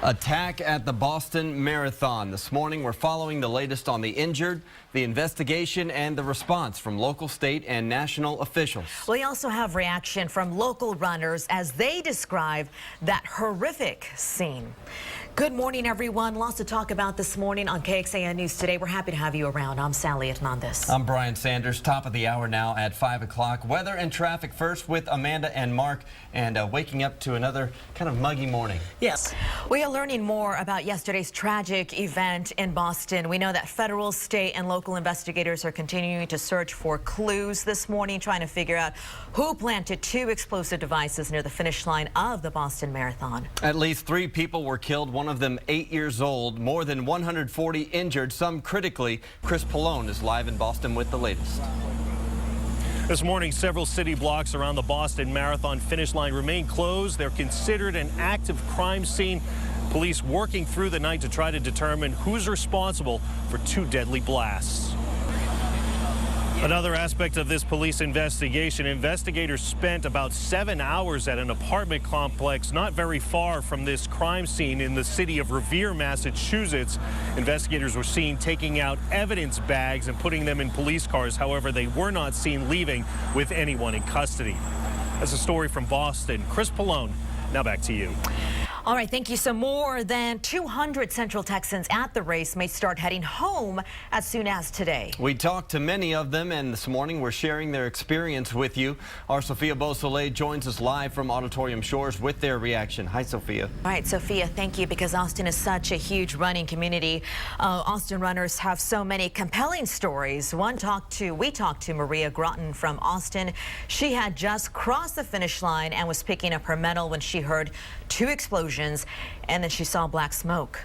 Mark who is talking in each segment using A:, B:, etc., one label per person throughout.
A: Attack at the Boston Marathon. This morning, we're following the latest on the injured, the investigation, and the response from local, state, and national officials.
B: We also have reaction from local runners as they describe that horrific scene. Good morning, everyone. Lots to talk about this morning on KXAN News Today. We're happy to have you around. I'm Sally Hernandez.
A: I'm Brian Sanders. Top of the hour now at 5 o'clock. Weather and traffic first with Amanda and Mark, and waking up to another kind of muggy morning.
B: Yes. We are learning more about yesterday's tragic event in Boston. We know that federal, state, and local investigators are continuing to search for clues this morning, trying to figure out who planted two explosive devices near the finish line of the Boston Marathon. At
A: least 3 people were killed, one of them 8 years old, more than 140 injured, some critically. Chris Pallone is live in Boston with the latest.
C: This morning, several city blocks around the Boston Marathon finish line remain closed. They're considered an active crime scene. Police working through the night to try to determine who's responsible for 2 deadly blasts. Another aspect of this police investigation, investigators spent about 7 hours at an apartment complex not very far from this crime scene in the city of Revere, Massachusetts. Investigators were seen taking out evidence bags and putting them in police cars. However, they were not seen leaving with anyone in custody. That's a story from Boston. Chris Pallone, now back to you.
B: All right, thank you. So more than 200 Central Texans at the race may start heading home as soon as today.
A: We talked to many of them, and this morning we're sharing their experience with you. Our Sophia Beausoleil joins us live from Auditorium Shores with their reaction. Hi, Sophia.
B: All right, Sophia, thank you, because Austin is such a huge running community. Austin runners have so many compelling stories. We talked to Maria Groton from Austin. She had just crossed the finish line and was picking up her medal when she heard 2 explosions, and then she saw black smoke.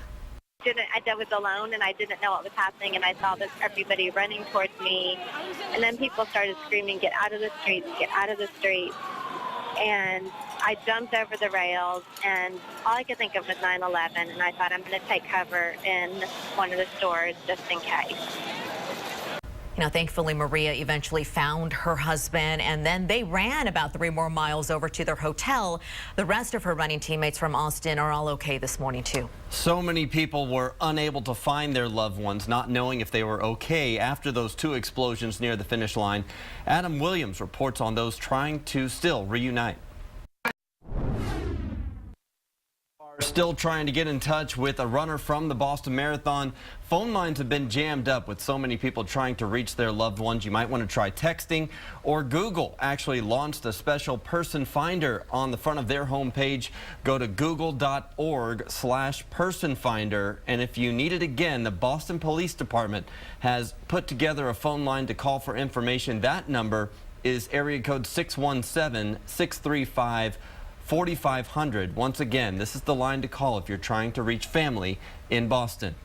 D: I was alone and I didn't know what was happening, and I saw everybody running towards me, and then people started screaming, "Get out of the streets, get out of the streets." And I jumped over the rails, and all I could think of was 9/11, and I thought, I'm going to take cover in one of the stores just in case.
B: You know, thankfully, Maria eventually found her husband, and then they ran about 3 more miles over to their hotel. The rest of her running teammates from Austin are all okay this morning, too.
A: So many people were unable to find their loved ones, not knowing if they were okay after those 2 explosions near the finish line. Adam Williams reports on those trying to still reunite. Still trying to get in touch with a runner from the Boston Marathon. Phone lines have been jammed up with so many people trying to reach their loved ones. You might want to try texting, or Google actually launched a special person finder on the front of their homepage. Go to google.org/person finder, and if you need it again, the Boston Police Department has put together a phone line to call for information. That number is area code 617-635 4500. Once again, this is the line to call if you're trying to reach family in Boston.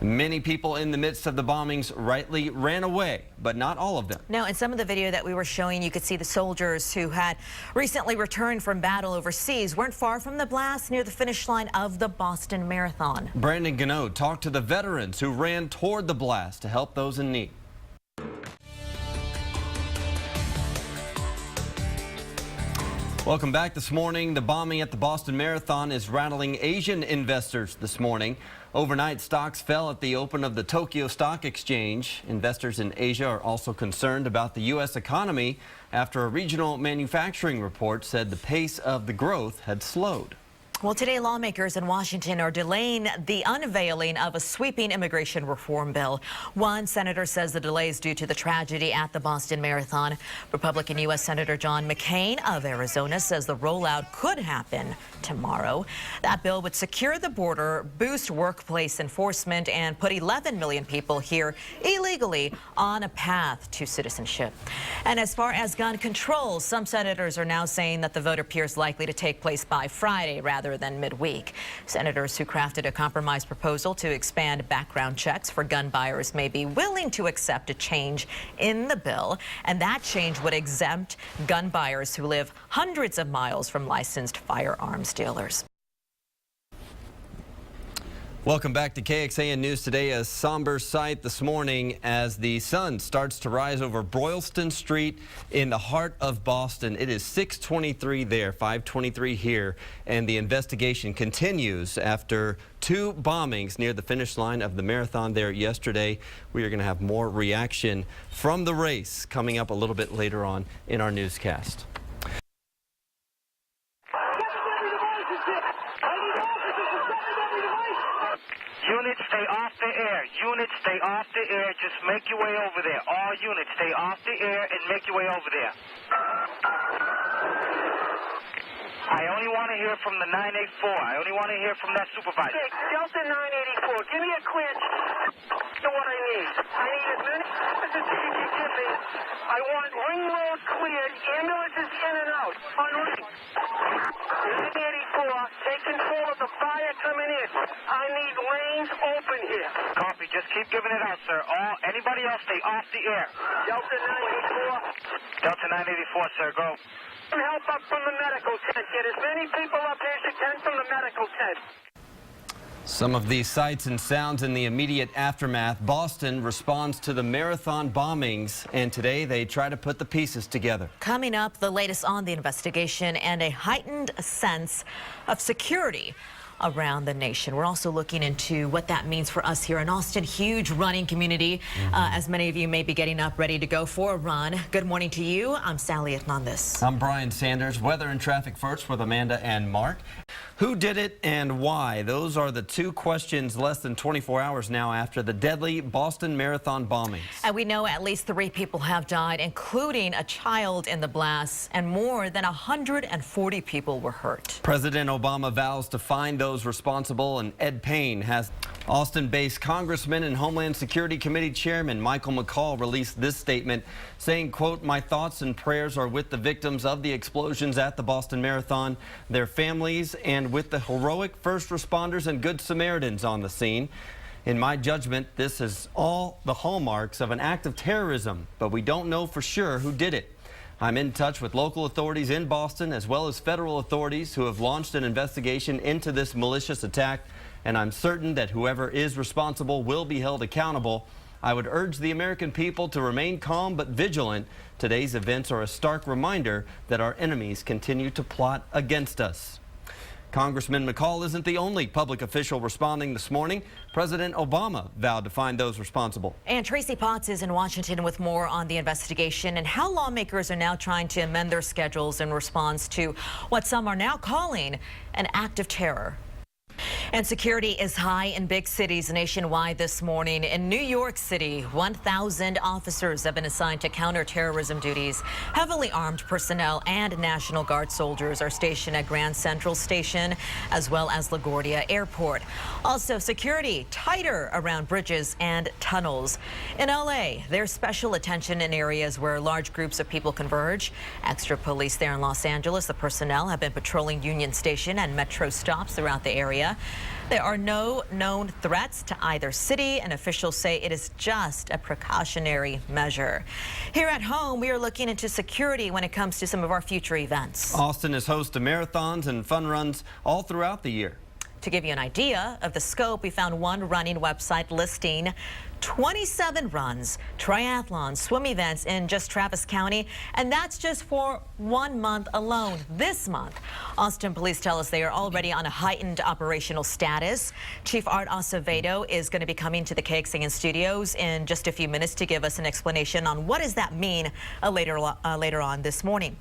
A: Many people in the midst of the bombings rightly ran away, but not all of them.
B: No, in some of the video that we were showing, you could see the soldiers who had recently returned from battle overseas weren't far from the blast near the finish line of the Boston Marathon.
A: Brandon Gano talked to the veterans who ran toward the blast to help those in need. Welcome back this morning. The bombing at the Boston Marathon is rattling Asian investors this morning. Overnight, stocks fell at the open of the Tokyo Stock Exchange. Investors in Asia are also concerned about the U.S. economy after a regional manufacturing report said the pace of the growth had slowed.
B: Well, today lawmakers in Washington are delaying the unveiling of a sweeping immigration reform bill. One senator says the delay is due to the tragedy at the Boston Marathon. Republican U.S. Senator John McCain of Arizona says the rollout could happen tomorrow. That bill would secure the border, boost workplace enforcement, and put 11 million people here illegally on a path to citizenship. And as far as gun control, some senators are now saying that the vote appears likely to take place by Friday rather than midweek. Senators who crafted a compromise proposal to expand background checks for gun buyers may be willing to accept a change in the bill, and that change would exempt gun buyers who live hundreds of miles from licensed firearms dealers.
A: Welcome back to KXAN News Today. A somber sight this morning as the sun starts to rise over Boylston Street in the heart of Boston. It is 6:23 there, 5:23 here, and the investigation continues after 2 bombings near the finish line of the marathon there yesterday. We are going to have more reaction from the race coming up a little bit later on in our newscast.
E: Units, stay off the air. Units, stay off the air. Just make your way over there. All units, stay off the air and make your way over there. I only want to hear from the 984. I only want to hear from that supervisor.
F: Okay, Delta 984, give me a clear to what I need. I need as many officers as you can give me. I want ring road cleared, ambulances in and out on ring. 984, take control of the fire coming in. I need lanes open here.
E: Copy. Just keep giving it out, sir. Anybody else, stay off the air.
F: Delta 984.
E: Delta 984, sir, go.
F: Help up from the medical tent. Get as many people up here as you can from the medical tent.
A: Some of these sights and sounds in the immediate aftermath. Boston responds to the marathon bombings, and today they try to put the pieces together.
B: Coming up, the latest on the investigation and a heightened sense of security around the nation. We're also looking into what that means for us here in Austin. Huge running community, as many of you may be getting up ready to go for a run. Good morning to you. I'm Sally Hernandez.
A: I'm Brian Sanders. Weather and traffic first with Amanda and Mark. Who did it and why? Those are the 2 questions less than 24 hours now after the deadly Boston Marathon bombings.
B: And we know at least 3 people have died, including a child in the blasts, and more than 140 people were hurt.
A: President Obama vows to find those responsible, and Ed Payne has. Austin-based Congressman and Homeland Security Committee Chairman Michael McCall released this statement saying, quote, "My thoughts and prayers are with the victims of the explosions at the Boston Marathon, their families, and with the heroic first responders and good Samaritans on the scene. In my judgment, this is all the hallmarks of an act of terrorism, but we don't know for sure who did it. I'm in touch with local authorities in Boston as well as federal authorities who have launched an investigation into this malicious attack, and I'm certain that whoever is responsible will be held accountable. I would urge the American people to remain calm but vigilant. Today's events are a stark reminder that our enemies continue to plot against us." Congressman McCall isn't the only public official responding this morning. President Obama vowed to find those responsible.
B: And Tracy Potts is in Washington with more on the investigation and how lawmakers are now trying to amend their schedules in response to what some are now calling an act of terror. And security is high in big cities nationwide this morning. In New York City, 1,000 officers have been assigned to counterterrorism duties. Heavily armed personnel and National Guard soldiers are stationed at Grand Central Station as well as LaGuardia Airport. Also, security tighter around bridges and tunnels. In LA, there's special attention in areas where large groups of people converge. Extra police there in Los Angeles. The personnel have been patrolling Union Station and metro stops throughout the area. There are no known threats to either city, and officials say it is just a precautionary measure. Here at home, we are looking into security when it comes to some of our future events.
A: Austin is host to marathons and fun runs all throughout the year.
B: To give you an idea of the scope, we found one running website listing 27 runs, triathlons, swim events in just Travis County, and that's just for 1 month alone. This month, Austin police tell us they are already on a heightened operational status. Chief Art Acevedo is going to be coming to the KXAN studios in just a few minutes to give us an explanation on what does that mean later on this morning.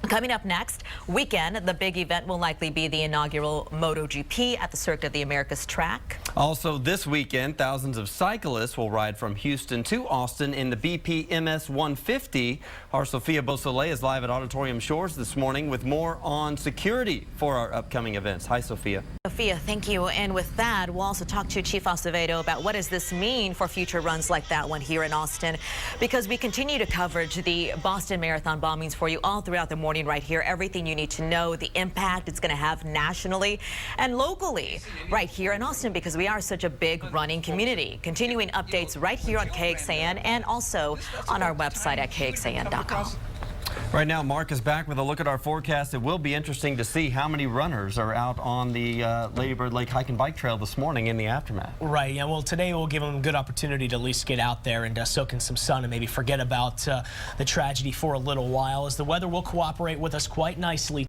B: Coming up next weekend, the big event will likely be the inaugural MotoGP at the Circuit of the Americas track.
A: Also this weekend, thousands of cyclists will ride from Houston to Austin in the BP MS 150. Our Sophia Beausoleil is live at Auditorium Shores this morning with more on security for our upcoming events. Hi, Sophia.
B: Sophia, thank you. And with that, we'll also talk to Chief Acevedo about what does this mean for future runs like that one here in Austin, because we continue to coverage the Boston Marathon bombings for you all throughout the morning right here. Everything you need to know, the impact it's going to have nationally and locally right here in Austin, because we are such a big running community. Continuing updates right here on KXAN and also on our website at KXAN.com.
A: Right now, Mark is back with a look at our forecast. It will be interesting to see how many runners are out on the Lady Bird Lake Hike and Bike Trail this morning in the aftermath.
G: Right, yeah, well, today we'll give them a good opportunity to at least get out there and soak in some sun and maybe forget about the tragedy for a little while, as the weather will cooperate with us quite nicely.